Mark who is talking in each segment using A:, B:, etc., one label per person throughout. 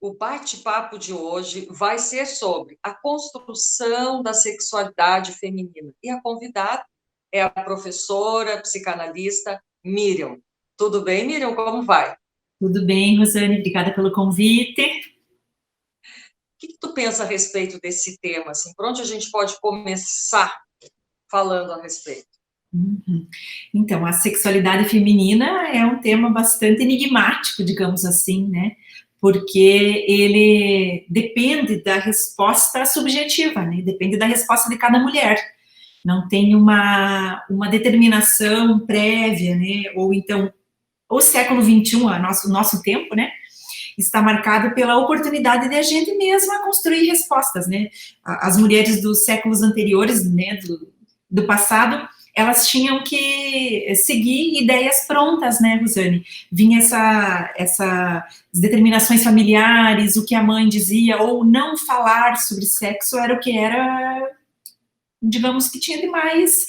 A: O bate-papo de hoje vai ser sobre a construção da sexualidade feminina. E a convidada é a professora, psicanalista Miriam. Tudo bem, Miriam? Como vai? O
B: Tudo bem, Rosane, obrigada pelo convite.
A: que tu pensa a respeito desse tema? Assim, por onde a gente pode começar falando a respeito?
B: Então, a sexualidade feminina é um tema bastante enigmático, digamos assim, né? Porque ele depende da resposta subjetiva, né? Depende da resposta de cada mulher. Não tem uma determinação prévia, né? Ou então, o século XXI, o nosso tempo, né? Está marcado pela oportunidade de a gente mesma construir respostas, né? As mulheres dos séculos anteriores, né, do passado, elas tinham que seguir ideias prontas, né, Rosane? Vinha essas determinações familiares, o que a mãe dizia, ou não falar sobre sexo era o que era, digamos, que tinha de mais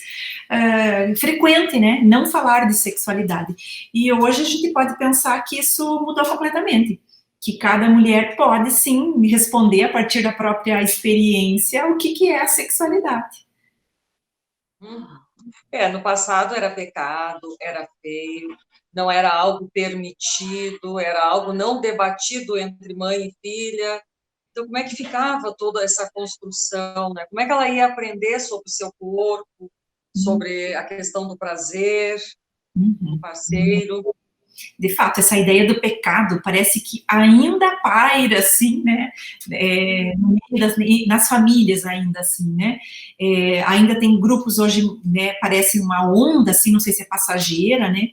B: frequente, né? Não falar de sexualidade. E hoje a gente pode pensar que isso mudou completamente, que cada mulher pode, sim, responder a partir da própria experiência o que é a sexualidade.
A: Uhum. No passado era pecado, era feio, não era algo permitido, era algo não debatido entre mãe e filha. Então, como é que ficava toda essa construção, né? Como é que ela ia aprender sobre o seu corpo, sobre a questão do prazer, do
B: Uhum.
A: parceiro?
B: De fato, essa ideia do pecado parece que ainda paira, assim, né, no meio nas famílias ainda, assim, né, ainda tem grupos hoje, né, parece uma onda, assim, não sei se é passageira, né,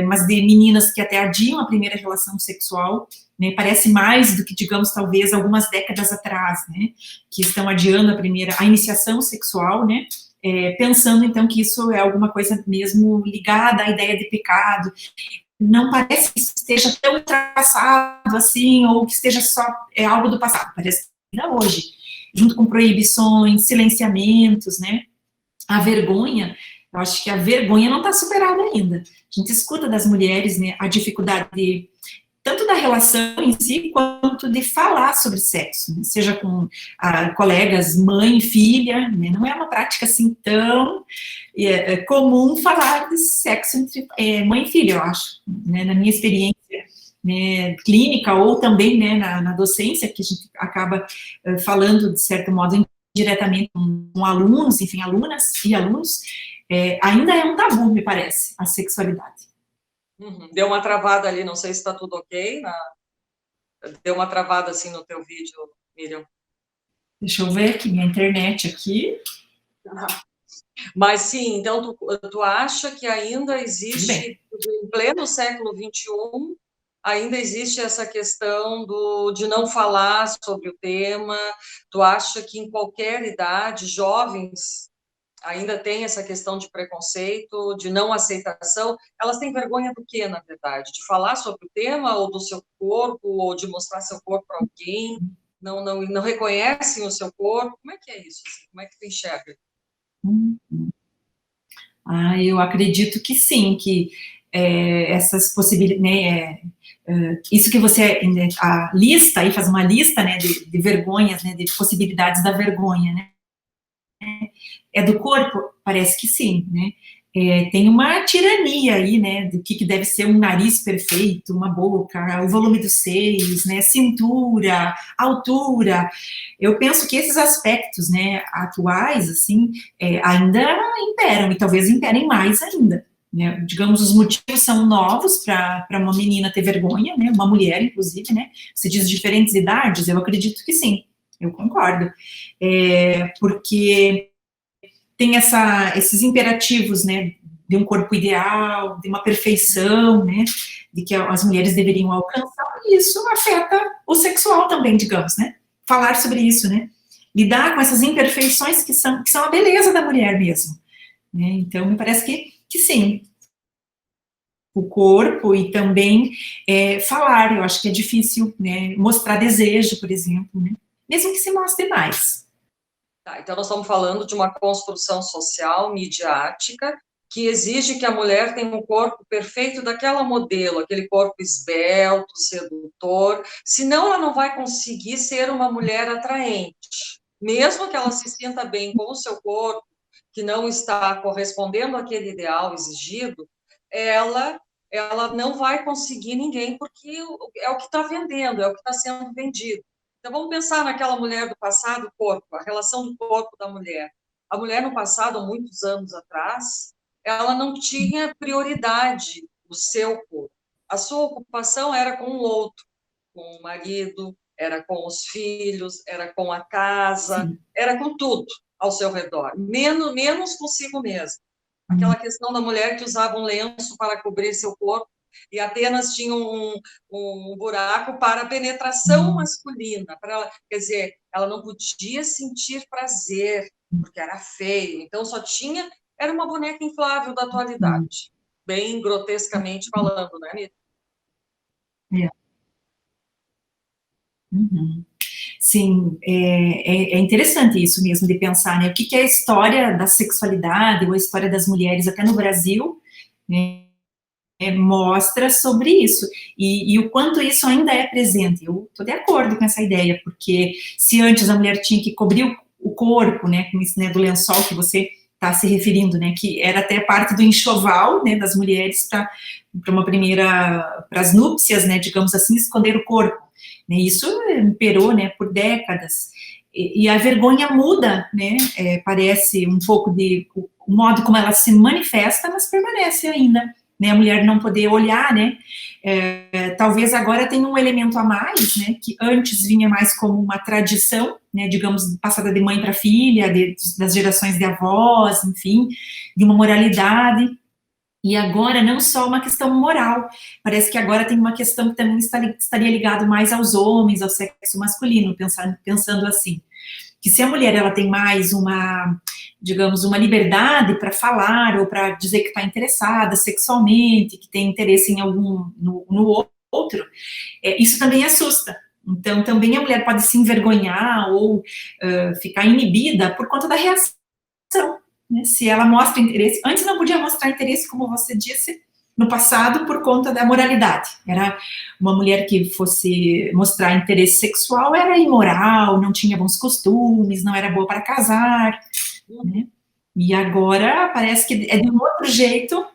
B: mas de meninas que até adiam a primeira relação sexual, né, parece mais do que, digamos, talvez algumas décadas atrás, né, que estão adiando a iniciação sexual, né, pensando, então, que isso é alguma coisa mesmo ligada à ideia de pecado. Não parece que esteja tão ultrapassado assim, ou que esteja só algo do passado, parece que ainda hoje, junto com proibições, silenciamentos, né, a vergonha, eu acho que a vergonha não está superada ainda. A gente escuta das mulheres, né, a dificuldade tanto da relação em si, quanto de falar sobre sexo, né? Seja com colegas, mãe, filha, né? Não é uma prática assim tão comum falar de sexo entre mãe e filha, eu acho, né? Na minha experiência, né, clínica, ou também, né, na docência, que a gente acaba falando, de certo modo, diretamente com alunos, enfim, alunas e alunos, ainda é um tabu, me parece, a sexualidade.
A: Uhum. Deu uma travada ali, não sei se está tudo ok. Deu uma travada assim no teu vídeo, Miriam.
B: Deixa eu ver aqui, minha internet aqui.
A: Mas sim, então tu acha que ainda
B: Tudo bem.
A: existe, em pleno século XXI, ainda existe essa questão de não falar sobre o tema? Tu acha que em qualquer idade, jovens ainda têm essa questão de preconceito, de não aceitação? Elas têm vergonha do quê, na verdade? De falar sobre o tema, ou do seu corpo, ou de mostrar seu corpo para alguém? Não reconhecem o seu corpo? Como é que é isso? Assim? Como é que tu enxerga?
B: Eu acredito que sim, que essas possibilidades, né, isso que você a lista aí faz uma lista, né, de vergonhas, né, de possibilidades da vergonha, né, é do corpo, parece que sim, né. Tem uma tirania aí, né, do que deve ser um nariz perfeito, uma boca, o volume dos seios, né, cintura, altura. Eu penso que esses aspectos, né, atuais, assim, ainda imperam, e talvez imperem mais ainda. Né? Digamos, os motivos são novos para uma menina ter vergonha, né, uma mulher, inclusive, né, você diz diferentes idades, eu acredito que sim, eu concordo, porque tem esses imperativos, né, de um corpo ideal, de uma perfeição, né, de que as mulheres deveriam alcançar, e isso afeta o sexual também, digamos, né, falar sobre isso, né, lidar com essas imperfeições que são a beleza da mulher mesmo, né, então me parece que sim, o corpo e também falar, eu acho que é difícil, né, mostrar desejo, por exemplo, né, mesmo que se mostre mais.
A: Tá, então nós estamos falando de uma construção social midiática que exige que a mulher tenha um corpo perfeito daquela modelo, aquele corpo esbelto, sedutor, senão ela não vai conseguir ser uma mulher atraente. Mesmo que ela se sinta bem com o seu corpo, que não está correspondendo àquele ideal exigido, ela não vai conseguir ninguém, porque é o que está vendendo, é o que está sendo vendido. Então, vamos pensar naquela mulher do passado, o corpo, a relação do corpo da mulher. A mulher no passado, há muitos anos atrás, ela não tinha prioridade o seu corpo. A sua ocupação era com o outro, com o marido, era com os filhos, era com a casa,
B: Sim.
A: era com tudo ao seu redor, menos consigo mesma. Aquela questão da mulher que usava um lenço para cobrir seu corpo e apenas tinha um buraco para a penetração masculina. Para ela, quer dizer, ela não podia sentir prazer, porque era feio. Então, só tinha... Era uma boneca inflável da atualidade. Bem grotescamente falando, né, Anitta?
B: É. Uhum. Sim, é interessante isso mesmo de pensar, né? O que é a história da sexualidade ou a história das mulheres, até no Brasil, né, mostra sobre isso, e o quanto isso ainda é presente. Eu estou de acordo com essa ideia, porque se antes a mulher tinha que cobrir o corpo, né, com isso, né, do lençol que você está se referindo, né, que era até parte do enxoval, né, das mulheres para as núpcias, né, digamos assim, esconder o corpo. Né, isso imperou, né, por décadas, e a vergonha muda, né, parece um pouco o modo como ela se manifesta, mas permanece ainda, né, a mulher não poder olhar, né, talvez agora tenha um elemento a mais, né, que antes vinha mais como uma tradição, né, digamos, passada de mãe para filha, das gerações de avós, enfim, de uma moralidade. E agora, não só uma questão moral, parece que agora tem uma questão que também estaria ligado mais aos homens, ao sexo masculino, pensando assim, que se a mulher ela tem mais uma, digamos, uma liberdade para falar, ou para dizer que está interessada sexualmente, que tem interesse em algum, no outro, isso também assusta. Então, também a mulher pode se envergonhar, ou ficar inibida por conta da reação. Né, se ela mostra interesse, antes não podia mostrar interesse, como você disse, no passado, por conta da moralidade. Era uma mulher que fosse mostrar interesse sexual, era imoral, não tinha bons costumes, não era boa para casar, né? E agora parece que é de um outro jeito,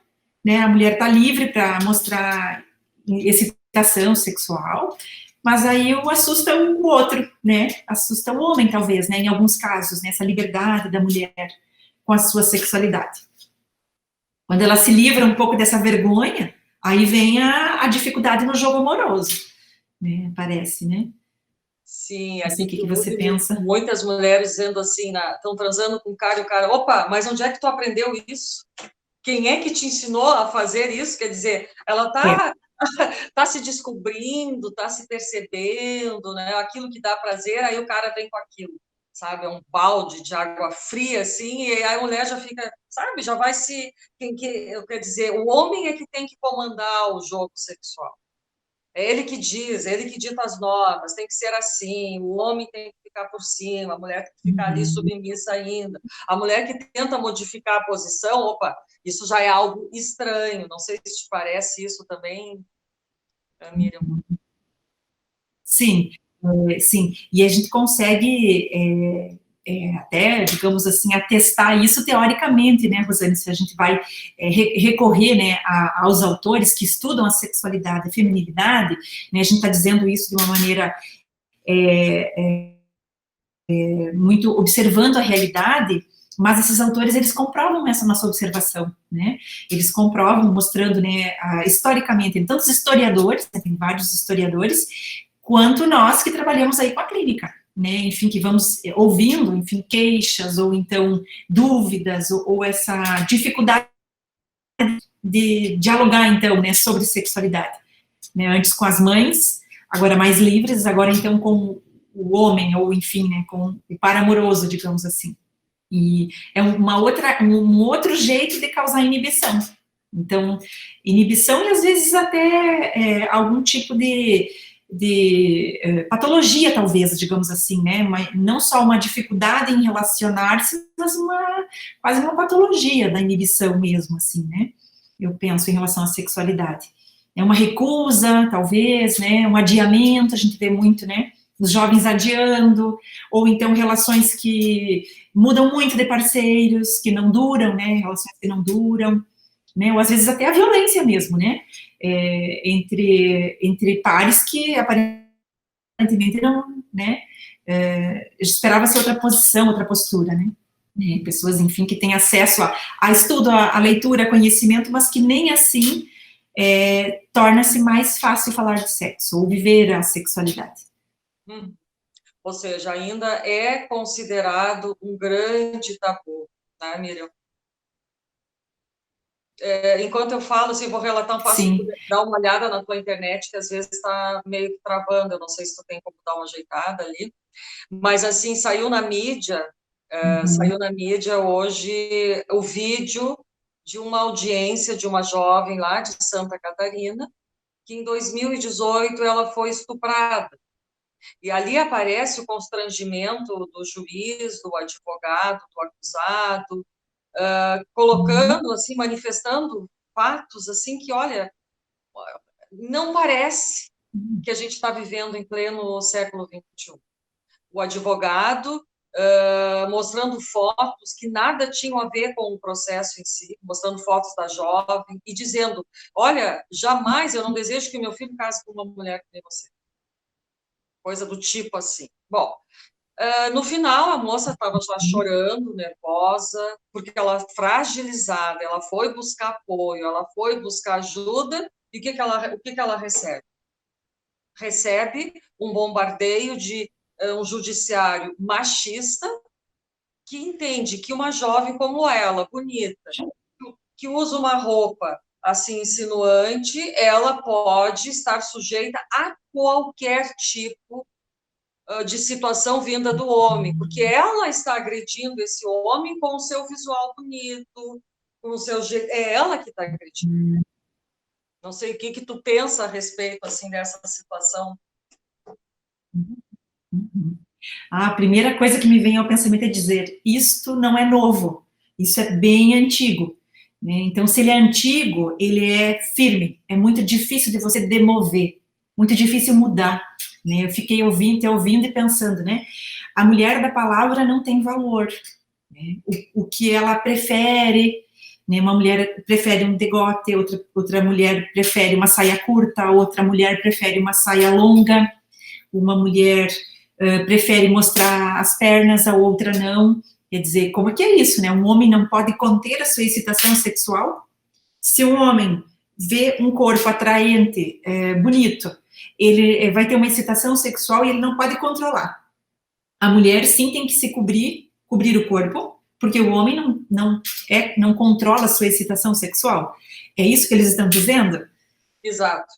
B: né? A mulher está livre para mostrar excitação sexual, mas aí assusta o outro, né? Assusta o homem, talvez, né? Em alguns casos, né? Essa liberdade da mulher com a sua sexualidade. Quando ela se livra um pouco dessa vergonha, aí vem a dificuldade no jogo amoroso, né? Parece, né?
A: Sim,
B: Assim, o
A: aqui
B: que você pensa?
A: muitas mulheres dizendo assim, estão transando com o cara e o cara, opa, mas onde é que tu aprendeu isso? Quem é que te ensinou a fazer isso? Quer dizer, ela está tá se descobrindo, está se percebendo, né? Aquilo que dá prazer, aí o cara vem com aquilo, sabe? É um balde de água fria, assim, e aí a mulher já fica, sabe? Já vai se... quer dizer, o homem é que tem que comandar o jogo sexual. É ele que diz, é ele que dita as normas, tem que ser assim, o homem tem que ficar por cima, a mulher tem que ficar ali submissa ainda. A mulher que tenta modificar a posição, opa, isso já é algo estranho. Não sei se te parece isso também, Miriam.
B: Sim, sim. E a gente consegue até, digamos assim, atestar isso teoricamente, né, Rosane, se a gente vai recorrer, né, aos autores que estudam a sexualidade e a feminilidade, né, a gente está dizendo isso de uma maneira muito observando a realidade, mas esses autores, eles comprovam essa nossa observação, né, eles comprovam, mostrando, né, historicamente, tantos historiadores, né, tem vários historiadores, quanto nós que trabalhamos aí com a clínica, né, enfim, que vamos ouvindo, enfim, queixas, ou então dúvidas, ou essa dificuldade de dialogar, então, né, sobre sexualidade, né, antes com as mães, agora mais livres, agora então com o homem, ou enfim, né, com o par amoroso, digamos assim. E é um outro jeito de causar inibição. Então, inibição e às vezes até algum tipo de patologia, talvez, digamos assim, né? Não só uma dificuldade em relacionar-se, mas quase uma patologia da inibição mesmo, assim, né? Eu penso em relação à sexualidade. É uma recusa, talvez, né? Um adiamento, a gente vê muito, né? Os jovens adiando, ou então relações que mudam muito de parceiros, que não duram, né? Relações que não duram, né? Ou às vezes até a violência mesmo, né? Entre pares que aparentemente não, né? Esperava-se outra posição, outra postura, né? Pessoas, enfim, que têm acesso a estudo, a leitura, a conhecimento, mas que nem assim torna-se mais fácil falar de sexo ou viver a sexualidade.
A: Ou seja, ainda é considerado um grande tabu, né, Miriam? Enquanto eu falo, assim, vou relatar um passo, dar uma olhada na tua internet, que às vezes está meio que travando, eu não sei se tu tem como dar uma ajeitada ali, mas, assim, saiu na mídia hoje o vídeo de uma audiência de uma jovem lá de Santa Catarina, que em 2018 ela foi estuprada. E ali aparece o constrangimento do juiz, do advogado, do acusado, colocando, assim, manifestando fatos, assim, que, olha, não parece que a gente está vivendo em pleno século XXI. O advogado mostrando fotos que nada tinham a ver com o processo em si, mostrando fotos da jovem e dizendo, olha, jamais, eu não desejo que meu filho case com uma mulher que nem você. Coisa do tipo assim. Bom, no final, a moça estava já chorando, nervosa, porque ela fragilizada, ela foi buscar apoio, ela foi buscar ajuda, e o que ela recebe? Recebe um bombardeio de um judiciário machista, que entende que uma jovem como ela, bonita, que usa uma roupa assim insinuante, ela pode estar sujeita a qualquer tipo de situação vinda do homem, porque ela está agredindo esse homem com o seu visual bonito, com o seu jeito, é ela que está agredindo. Não sei o que tu pensa a respeito assim dessa situação.
B: A primeira coisa que me vem ao pensamento é dizer, isto não é novo, isso é bem antigo. Né? Então, se ele é antigo, ele é firme, é muito difícil de você demover, muito difícil mudar. Né? Eu fiquei ouvindo e pensando, né? A mulher da palavra não tem valor. Né? O que ela prefere, né? Uma mulher prefere um degote, outra mulher prefere uma saia curta, outra mulher prefere uma saia longa, uma mulher prefere mostrar as pernas, a outra não. Quer dizer, como é que é isso, né? Um homem não pode conter a sua excitação sexual? Se um homem vê um corpo atraente, bonito, ele vai ter uma excitação sexual e ele não pode controlar. A mulher, sim, tem que se cobrir o corpo, porque o homem não controla a sua excitação sexual. É isso que eles estão dizendo?
A: Exato.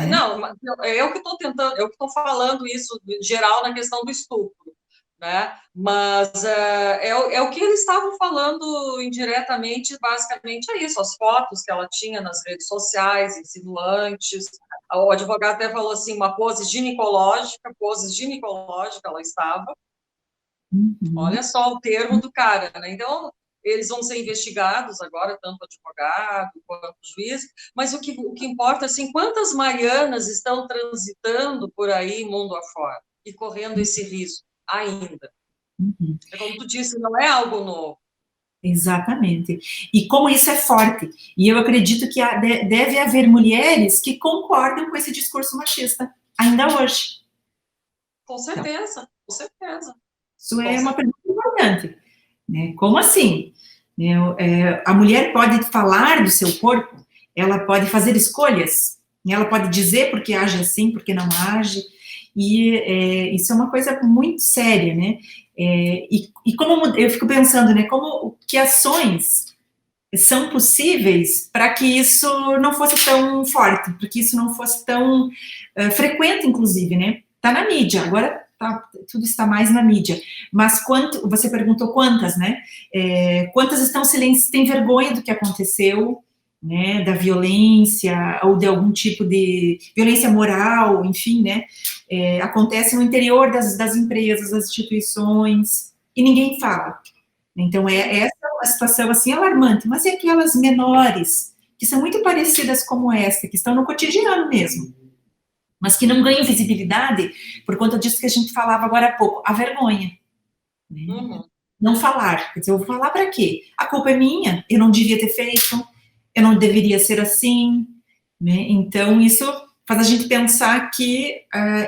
A: Não, eu que estou tentando, eu que estou falando isso em geral na questão do estupro, né? Mas é o que eles estavam falando indiretamente, basicamente é isso, as fotos que ela tinha nas redes sociais, insinuantes. O advogado até falou assim, uma pose ginecológica ela estava. Olha só o termo do cara, né? Então, eles vão ser investigados agora, tanto o advogado quanto o juiz, mas o que importa, assim, quantas Marianas estão transitando por aí, mundo afora, e correndo esse risco ainda. Como tu disse, não é algo novo.
B: Exatamente. E como isso é forte. E eu acredito que deve haver mulheres que concordam com esse discurso machista, ainda hoje.
A: Com certeza, então, com certeza.
B: Isso é uma pergunta importante. Né? Como assim? A mulher pode falar do seu corpo, ela pode fazer escolhas, ela pode dizer porque age assim, porque não age, e isso é uma coisa muito séria, né? E como eu fico pensando, né? Que ações são possíveis para que isso não fosse tão forte, para que isso não fosse tão frequente, inclusive, né? Está na mídia, agora tudo está mais na mídia, mas você perguntou quantas, né? Quantas estão têm vergonha do que aconteceu, né, da violência, ou de algum tipo de violência moral, enfim, né, acontece no interior das empresas, das instituições, e ninguém fala. Então, essa é uma situação, assim, alarmante, mas e aquelas menores, que são muito parecidas como essa, que estão no cotidiano mesmo, mas que não ganham visibilidade por conta disso que a gente falava agora há pouco, a vergonha, né?
A: Uhum.
B: Não falar, quer dizer, eu vou falar para quê? A culpa é minha, eu não devia ter feito, eu não deveria ser assim, né? Então, isso faz a gente pensar que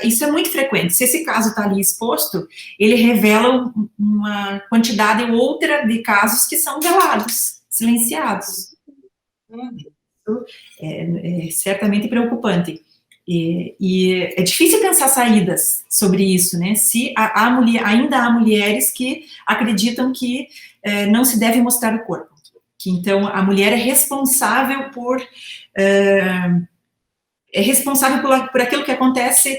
B: isso é muito frequente. Se esse caso está ali exposto, ele revela uma quantidade ou outra de casos que são velados, silenciados.
A: Uhum.
B: Isso é certamente preocupante. E é difícil pensar saídas sobre isso, né? Se ainda há mulheres que acreditam que não se deve mostrar o corpo, que então a mulher é responsável por aquilo que acontece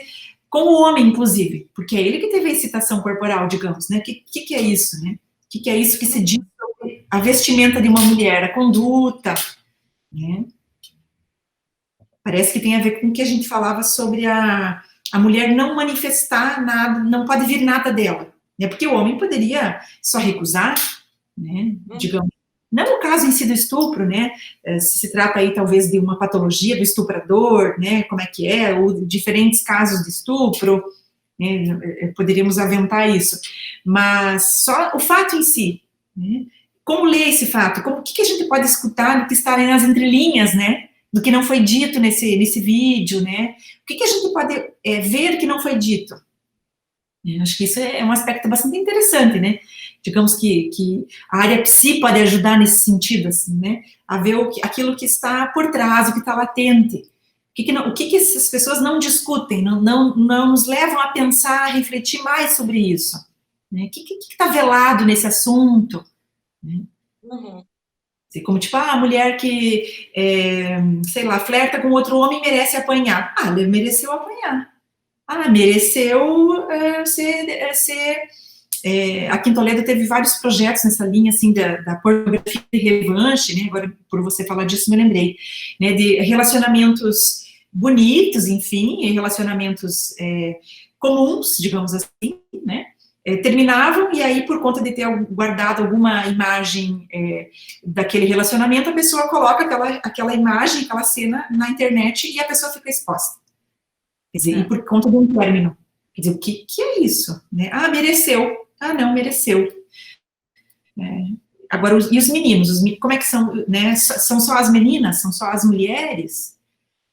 B: com o homem, inclusive, porque é ele que teve a excitação corporal, digamos, né? O que é isso, né? O que é isso que se diz sobre a vestimenta de uma mulher, a conduta, né? Parece que tem a ver com o que a gente falava sobre a mulher não manifestar nada, não pode vir nada dela, né? Porque o homem poderia só recusar, né? Digamos, não o caso em si do estupro, né? Se trata aí talvez de uma patologia do estuprador, né? Como é que é, ou diferentes casos de estupro, né? Poderíamos aventar isso, mas só o fato em si, né? Como ler esse fato? O que a gente pode escutar do que está ali nas entrelinhas, né? Do que não foi dito nesse vídeo, né? O que a gente pode ver que não foi dito? Eu acho que isso é um aspecto bastante interessante, né? Digamos que a área psi pode ajudar nesse sentido, assim, né? A ver aquilo que está por trás, o que está latente. O que essas pessoas não discutem, não nos levam a pensar, a refletir mais sobre isso? Né? O que está velado nesse assunto? Né?
A: Uhum.
B: Como, tipo, a mulher que, sei lá, flerta com outro homem merece apanhar. Ah, ele mereceu apanhar. Ah, mereceu ser... Aqui em Toledo teve vários projetos nessa linha, assim, da pornografia de revanche, né? Agora, por você falar disso, me lembrei. Né? De relacionamentos bonitos, enfim, relacionamentos comuns, digamos assim, né? Terminavam, e aí, por conta de ter guardado alguma imagem daquele relacionamento, a pessoa coloca aquela imagem, aquela cena na internet e a pessoa fica exposta. Quer dizer, e por conta de um término. Quer dizer, o que é isso? Né? Ah, mereceu. Ah, não, mereceu. Agora, e os meninos? Como é que são? Né? São só as meninas? São só as mulheres?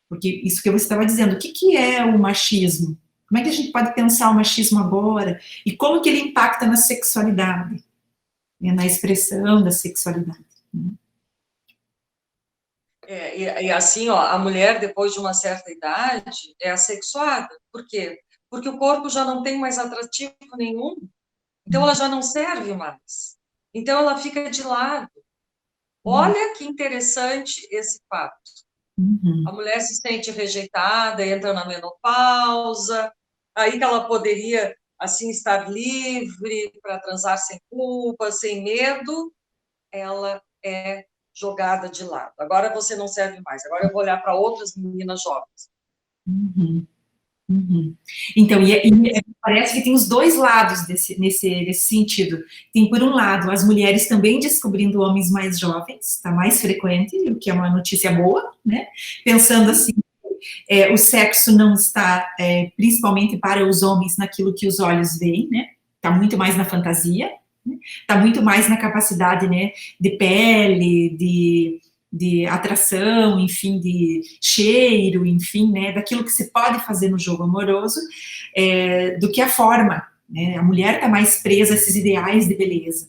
B: Porque isso que você estava dizendo, o que é o machismo? Como é que a gente pode pensar o machismo agora? E como que ele impacta na sexualidade? Né? Na expressão da sexualidade. Né?
A: E assim, ó, a mulher, depois de uma certa idade, é assexuada. Por quê? Porque o corpo já não tem mais atrativo nenhum, então ela já não serve mais. Então ela fica de lado. Olha que interessante esse fato.
B: Uhum.
A: A mulher se sente rejeitada, entra na menopausa, aí que ela poderia, assim, estar livre para transar sem culpa, sem medo, ela é jogada de lado. Agora você não serve mais, agora eu vou olhar para outras meninas jovens.
B: Uhum. Uhum. Então, parece que tem os dois lados nesse sentido. Tem, por um lado, as mulheres também descobrindo homens mais jovens, está mais frequente, o que é uma notícia boa, né? Pensando assim, o sexo não está, principalmente para os homens, naquilo que os olhos veem, né? Está muito mais na fantasia, né? Está muito mais na capacidade, né, de pele, de atração, enfim, de cheiro, enfim, né, daquilo que se pode fazer no jogo amoroso, do que a forma, né? A mulher está mais presa a esses ideais de beleza,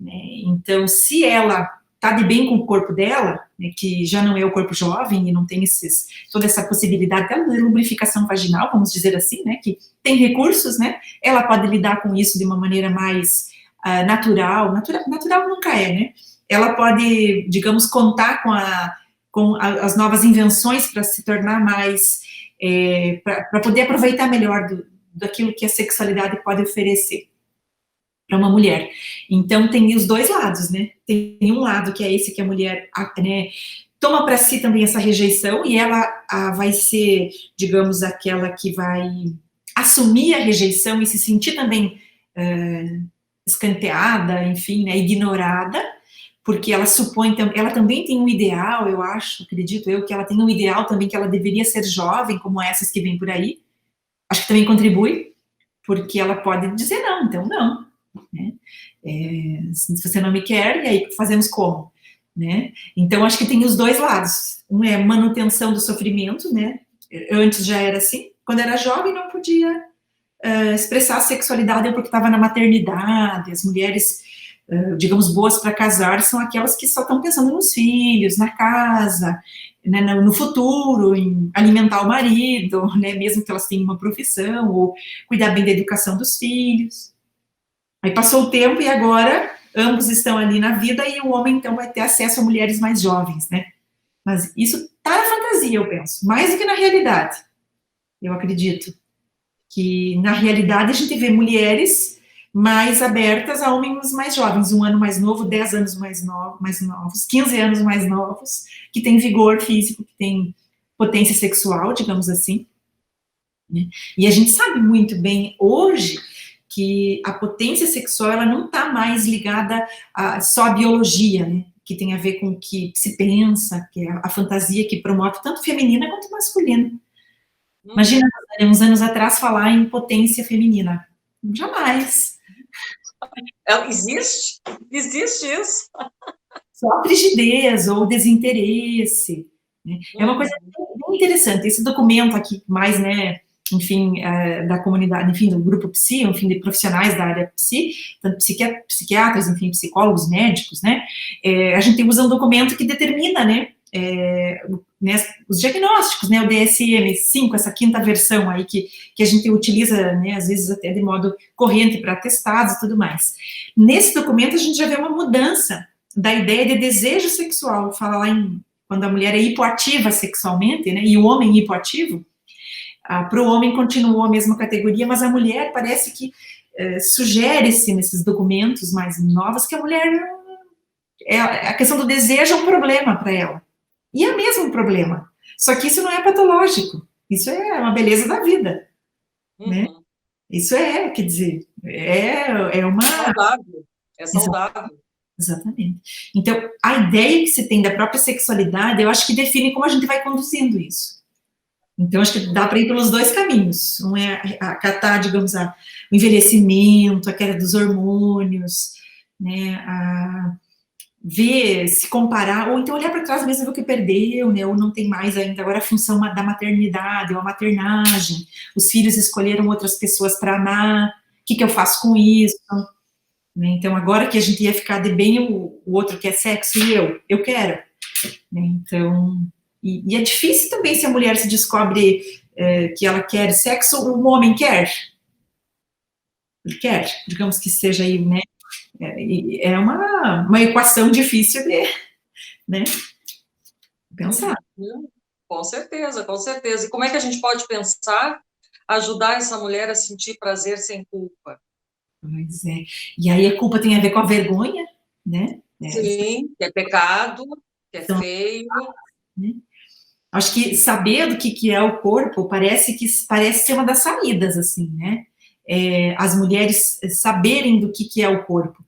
B: né? Então, se ela está de bem com o corpo dela, né, que já não é o corpo jovem e não tem toda essa possibilidade de lubrificação vaginal, vamos dizer assim, né, que tem recursos, né, ela pode lidar com isso de uma maneira mais natural nunca é, né, ela pode, digamos, contar com as novas invenções para se tornar mais, para poder aproveitar melhor daquilo que a sexualidade pode oferecer para uma mulher. Então, tem os dois lados, né? Tem um lado que é esse que a mulher, né, toma para si também essa rejeição, e ela vai ser, digamos, aquela que vai assumir a rejeição e se sentir também escanteada, enfim, né, ignorada, porque ela supõe, ela também tem um ideal, eu acho, acredito eu, que ela tem um ideal também, que ela deveria ser jovem, como essas que vêm por aí, acho que também contribui, porque ela pode dizer não, então não, né, se você não me quer, e aí fazemos como? Né? Então, acho que tem os dois lados. Um é manutenção do sofrimento, né? Antes já era assim. Quando era jovem, não podia expressar a sexualidade porque estava na maternidade. As mulheres, digamos, boas para casar são aquelas que só estão pensando nos filhos, na casa, né, no futuro, em alimentar o marido, né, mesmo que elas tenham uma profissão, ou cuidar bem da educação dos filhos. Aí passou o tempo e agora ambos estão ali na vida e o homem, então, vai ter acesso a mulheres mais jovens, né? Mas isso tá na fantasia, eu penso, mais do que na realidade. Eu acredito que, na realidade, a gente vê mulheres mais abertas a homens mais jovens, 1 ano mais novo, 10 anos mais novos, 15 anos mais novos, que tem vigor físico, que tem potência sexual, digamos assim. Né? E a gente sabe muito bem, hoje, que a potência sexual, ela não está mais ligada só à biologia, né, que tem a ver com o que se pensa, que é a fantasia que promove tanto feminina quanto masculina. Imagina, uns anos atrás, falar em potência feminina. Jamais.
A: Existe? Existe isso?
B: Só frigidez ou desinteresse. Né? É uma coisa bem interessante. Esse documento aqui, mais, né, enfim, da comunidade, enfim, do grupo psi, enfim, de profissionais da área psi, tanto psiquiatras, enfim, psicólogos, médicos, né, a gente usa um documento que determina, né, os diagnósticos, né, o DSM-5, essa 5ª versão aí que a gente utiliza, né, às vezes até de modo corrente para atestados e tudo mais. Nesse documento a gente já vê uma mudança da ideia de desejo sexual, fala lá quando a mulher é hipoativa sexualmente, né, e o homem hipoativo, para o homem continuou a mesma categoria, mas a mulher parece que sugere-se nesses documentos mais novos que a mulher, a questão do desejo é um problema para ela. E é mesmo um problema. Só que isso não é patológico. Isso é uma beleza da vida. Né? Isso quer dizer, é uma...
A: Saudável. É saudável.
B: Exatamente. Então, a ideia que se tem da própria sexualidade, eu acho que define como a gente vai conduzindo isso. Então, acho que dá para ir pelos dois caminhos. Um é acatar, digamos, o envelhecimento, a queda dos hormônios, né, a ver, se comparar, ou então olhar para trás mesmo ver o que perdeu, né, ou não tem mais ainda, agora a função da maternidade, ou a maternagem, os filhos escolheram outras pessoas para amar, o que eu faço com isso? Né, então, agora que a gente ia ficar de bem o outro quer sexo e eu quero. Né, então... E é difícil também se a mulher se descobre que ela quer sexo, o homem quer. Ele quer, digamos que seja aí, né? É uma equação difícil de, né, pensar.
A: Com certeza, com certeza. E como é que a gente pode pensar, ajudar essa mulher a sentir prazer sem culpa?
B: Pois é. E aí a culpa tem a ver com a vergonha, né?
A: Sim, que é pecado, que é feio.
B: Né? Acho que saber do que é o corpo parece ser uma das saídas, assim, né? As mulheres saberem do que é o corpo.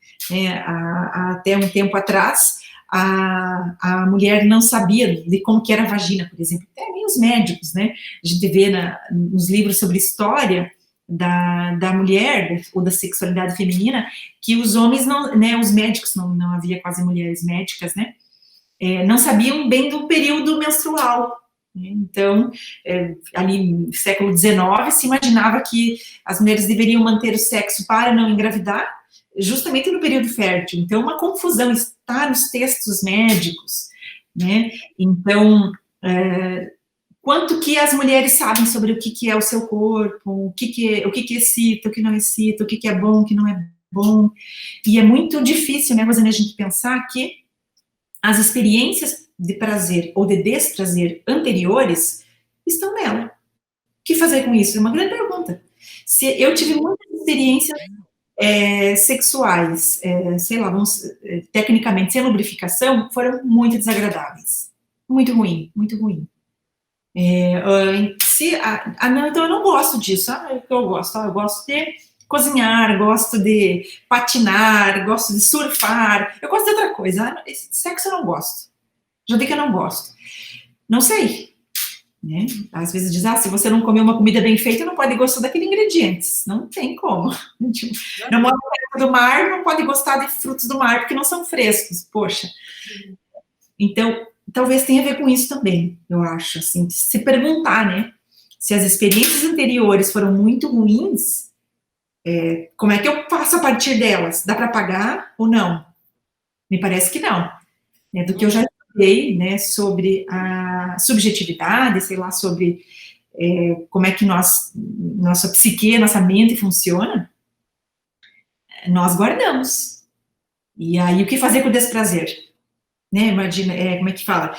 B: Até um tempo atrás, a mulher não sabia de como que era a vagina, por exemplo. Até nem os médicos, né? A gente vê nos livros sobre história da mulher, ou da sexualidade feminina, que os homens não, né, os médicos, não havia quase mulheres médicas, né? Não sabiam bem do período menstrual. Então, ali no século XIX, se imaginava que as mulheres deveriam manter o sexo para não engravidar, justamente no período fértil. Então, uma confusão está nos textos médicos, né? Então, quanto que as mulheres sabem sobre o que é o seu corpo, o que excita, o que não excita, o que é bom, o que não é bom. E é muito difícil, né, Rosane, a gente pensar que as experiências de prazer ou de desprazer anteriores estão nela. O que fazer com isso? É uma grande pergunta. Se eu tive muitas experiências sexuais, sei lá, tecnicamente, sem lubrificação, foram muito desagradáveis. muito ruim, muito ruim. Não, então eu não gosto disso. O que eu gosto? Eu gosto de cozinhar, gosto de patinar, gosto de surfar, eu gosto de outra coisa. Esse sexo eu não gosto. Já vi que eu não gosto. Não sei, né? Às vezes diz, se você não comer uma comida bem feita, não pode gostar daqueles ingredientes. Não tem como. Tipo, não mora perto do mar, não pode gostar de frutos do mar, porque não são frescos. Poxa. Então, talvez tenha a ver com isso também, eu acho, assim, se perguntar, né, se as experiências anteriores foram muito ruins, como é que eu faço a partir delas? Dá para apagar ou não? Me parece que não. Né, do que eu já estudei, né, sobre a subjetividade, sei lá, sobre como é que nossa psique, nossa mente funciona, nós guardamos. E aí, o que fazer com o desprazer? Né, imagina, como é que fala?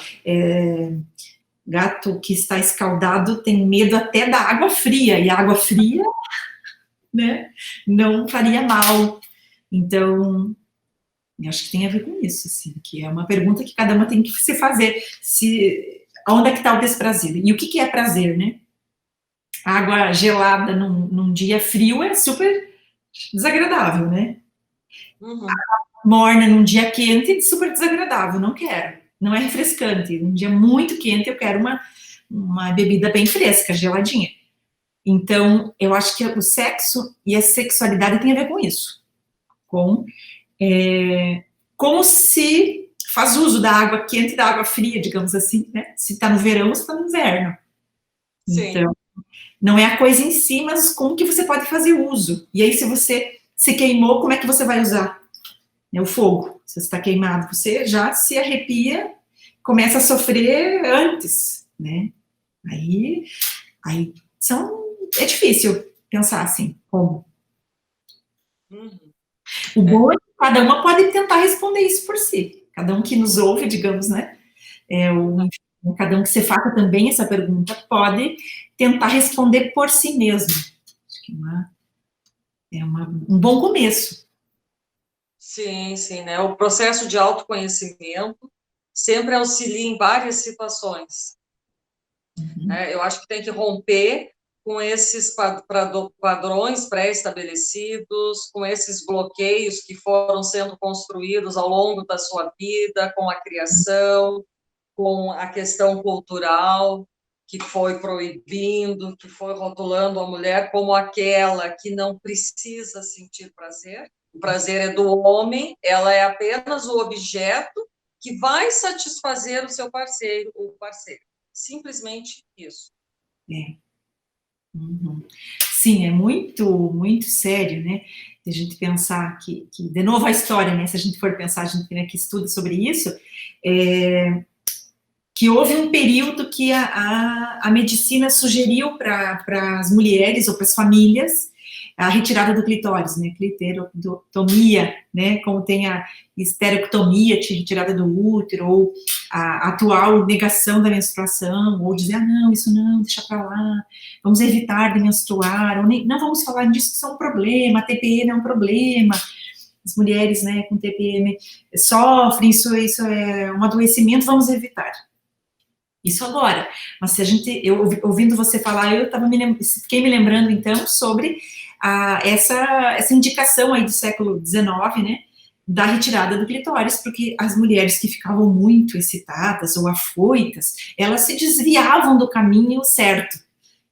B: Gato que está escaldado tem medo até da água fria, e a água fria, né, não faria mal. Então, eu acho que tem a ver com isso, assim, que é uma pergunta que cada uma tem que se fazer, onde é que está o desprazer? E o que é prazer, né? Água gelada num dia frio é super desagradável, né?
A: Uhum.
B: Morna num dia quente, super desagradável, não quero. Não é refrescante. Num dia muito quente, eu quero uma bebida bem fresca, geladinha. Então, eu acho que o sexo e a sexualidade tem a ver com isso. Com como se faz uso da água quente e da água fria, digamos assim, né? Se está no verão ou se está no inverno.
A: Sim.
B: Então, não é a coisa em si, mas como que você pode fazer uso. E aí, se você se queimou, como é que você vai usar? O fogo, se você está queimado, você já se arrepia, começa a sofrer antes, né? Aí é difícil pensar assim, como.
A: Uhum.
B: O bom é que cada uma pode tentar responder isso por si. Cada um que nos ouve, digamos, né? Cada um que se faça também essa pergunta pode tentar responder por si mesmo. Acho que um bom começo.
A: Sim, sim, né? O processo de autoconhecimento sempre auxilia em várias situações. Eu acho que tem que romper com esses padrões pré-estabelecidos, com esses bloqueios que foram sendo construídos ao longo da sua vida, com a criação, com a questão cultural, que foi proibindo, que foi rotulando a mulher como aquela que não precisa sentir prazer. O prazer é do homem, ela é apenas o objeto que vai satisfazer o seu parceiro ou parceiro. Simplesmente isso.
B: Uhum. Sim, é muito, muito sério, né? A gente pensar que, de novo, a história, né? Se a gente for pensar, a gente tem aqui estudo sobre isso, que houve um período que a medicina sugeriu para as mulheres ou para as famílias a retirada do clitóris, né? Cliterotomia, né? Como tem a esterectomia, retirada do útero, ou a atual negação da menstruação, ou dizer, não, isso não, deixa para lá, vamos evitar de menstruar, ou nem, não vamos falar disso, isso é um problema, a TPM é um problema, as mulheres, né, com TPM sofrem, isso é um adoecimento, vamos evitar. Isso agora, mas se eu ouvindo você falar, fiquei me lembrando, então, sobre essa indicação aí do século XIX, né, da retirada do clitóris, porque as mulheres que ficavam muito excitadas ou afoitas, elas se desviavam do caminho certo,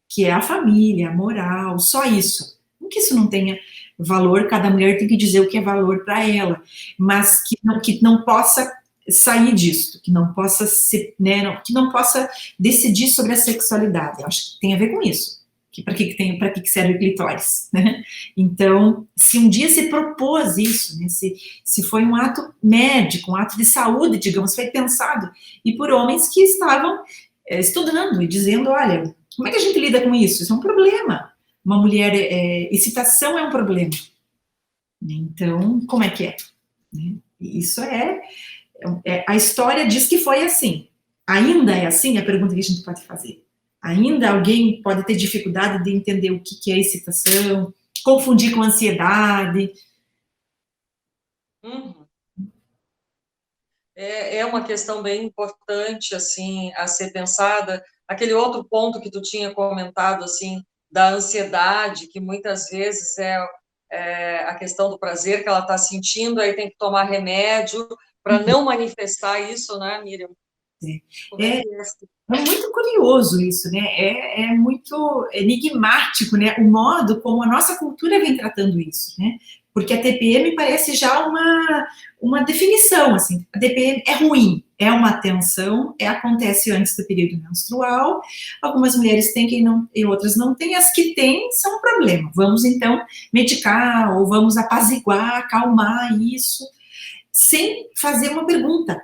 B: que é a família, a moral, só isso. Não que isso não tenha valor, cada mulher tem que dizer o que é valor para ela, mas que não possa sair disso, que não possa que não possa decidir sobre a sexualidade. Eu acho que tem a ver com isso. Para que serve o clitóris, né? Então, se um dia se propôs isso, né, se foi um ato médico, um ato de saúde, digamos, foi pensado, e por homens que estavam estudando e dizendo, olha, como é que a gente lida com isso? Isso é um problema. Uma mulher, excitação é um problema. Então, como é que é? Isso a história diz que foi assim. Ainda é assim? É a pergunta que a gente pode fazer. Ainda alguém pode ter dificuldade de entender o que é excitação, confundir com ansiedade.
A: É uma questão bem importante, assim, a ser pensada. Aquele outro ponto que tu tinha comentado, assim, da ansiedade, que muitas vezes é a questão do prazer que ela está sentindo, aí tem que tomar remédio para não manifestar isso, né, Miriam? Como é
B: É,
A: que é?
B: é muito curioso isso, né? É muito enigmático, né? O modo como a nossa cultura vem tratando isso, né? Porque a TPM parece já uma definição, assim. A TPM é ruim, é uma tensão, acontece antes do período menstrual. Algumas mulheres têm e outras não têm. As que têm são um problema. Vamos então medicar ou vamos apaziguar, acalmar isso, sem fazer uma pergunta,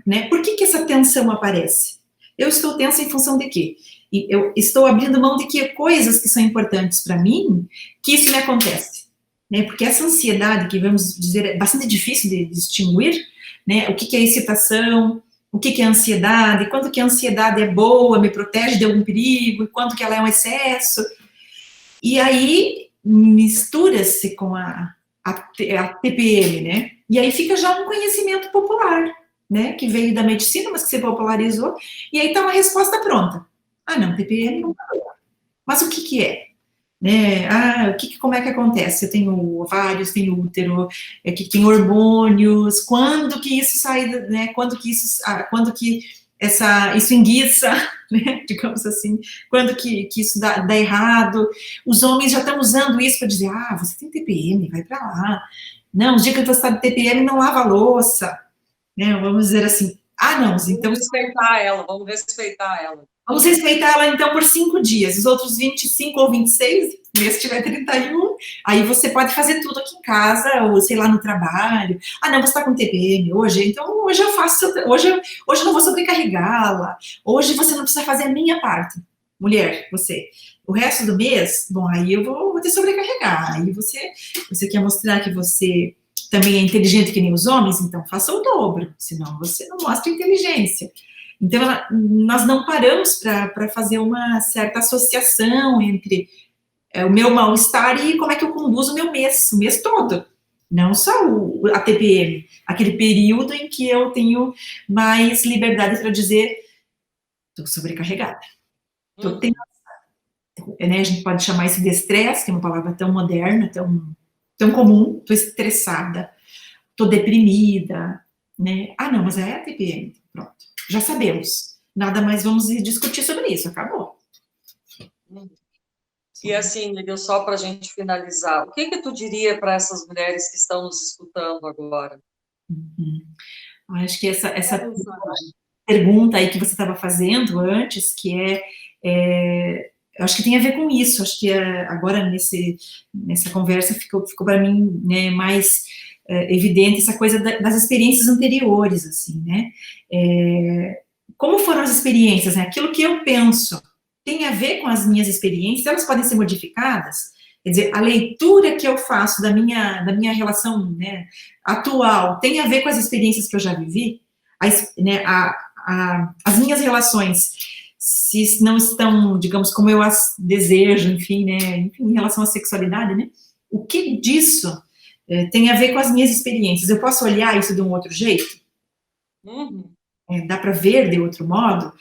B: né? Por que essa tensão aparece? Eu estou tensa em função de quê? E eu estou abrindo mão de que coisas que são importantes para mim, que isso me acontece, né? Porque essa ansiedade, que vamos dizer, é bastante difícil de distinguir, né? O que é excitação, o que é ansiedade, quanto que a ansiedade é boa, me protege de algum perigo, e quanto que ela é um excesso. E aí mistura-se com a TPM, né? E aí fica já um conhecimento popular, né? Que veio da medicina, mas que se popularizou, e aí tá uma resposta pronta. Ah, não, TPM não. Mas o que que é? Né? Ah, como é que acontece? Eu tenho ovários, tenho útero, que tem hormônios, quando que isso sai, né? Quando que isso enguiça, né? Digamos assim, quando que isso dá errado. Os homens já estão usando isso para dizer, ah, você tem TPM, vai para lá. Não, os dias que você está de TPM, não lava a louça, né? Vamos dizer assim, ah, não, então...
A: Vamos respeitar ela.
B: Vamos respeitar ela, então, por 5 dias. Os outros 25 ou 26, mês tiver 31, aí você pode fazer tudo aqui em casa, ou sei lá, no trabalho. Ah, não, você está com TPM hoje, então hoje eu faço, hoje eu não vou sobrecarregá-la. Hoje você não precisa fazer a minha parte. Mulher, você. O resto do mês, bom, aí eu vou te sobrecarregar. Aí você quer mostrar que você também é inteligente que nem os homens, então faça o dobro, senão você não mostra inteligência. Então, nós não paramos para fazer uma certa associação entre o meu mal-estar e como é que eu conduzo o o mês todo. Não só a TPM, aquele período em que eu tenho mais liberdade para dizer, estou sobrecarregada. Estou tensa, né? A gente pode chamar isso de estresse, que é uma palavra tão moderna, tão comum. Estou estressada, estou deprimida, né? Ah, não, mas é a TPM. Pronto, já sabemos. Nada mais vamos discutir sobre isso, acabou.
A: E assim, Miguel, só para a gente finalizar, o que tu diria para essas mulheres que estão nos escutando agora?
B: Acho que essa pergunta aí que você estava fazendo antes, eu acho que tem a ver com isso. Acho que agora nessa conversa ficou para mim, né, mais evidente essa coisa das experiências anteriores, assim, né? Como foram as experiências, né? Aquilo que eu penso tem a ver com as minhas experiências, elas podem ser modificadas. Quer dizer, a leitura que eu faço da minha relação, né, atual tem a ver com as experiências que eu já vivi, né, as minhas relações, se não estão, digamos, como eu as desejo, enfim, né, em relação à sexualidade, né, o que disso tem a ver com as minhas experiências? Eu posso olhar isso de um outro jeito? Dá para ver de outro modo?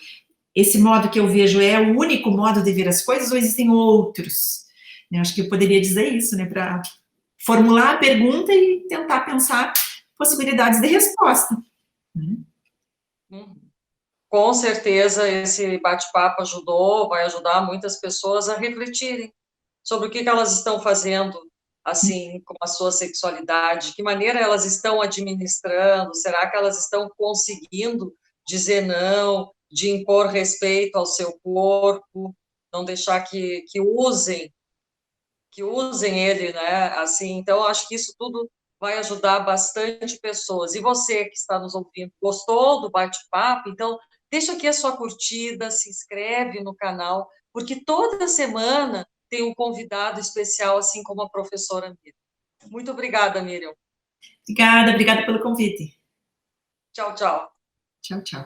B: Esse modo que eu vejo é o único modo de ver as coisas ou existem outros? Eu acho que eu poderia dizer isso, né, para formular a pergunta e tentar pensar possibilidades de resposta.
A: Com certeza, esse bate-papo vai ajudar muitas pessoas a refletirem sobre o que elas estão fazendo, assim, com a sua sexualidade, de que maneira elas estão administrando, será que elas estão conseguindo dizer não, de impor respeito ao seu corpo, não deixar que usem ele, né? Assim, então, eu acho que isso tudo vai ajudar bastante pessoas. E você que está nos ouvindo, gostou do bate-papo? Então, deixa aqui a sua curtida, se inscreve no canal, porque toda semana tem um convidado especial, assim como a professora Miriam. Muito obrigada, Miriam.
B: Obrigada pelo convite.
A: Tchau, tchau.
B: Tchau, tchau.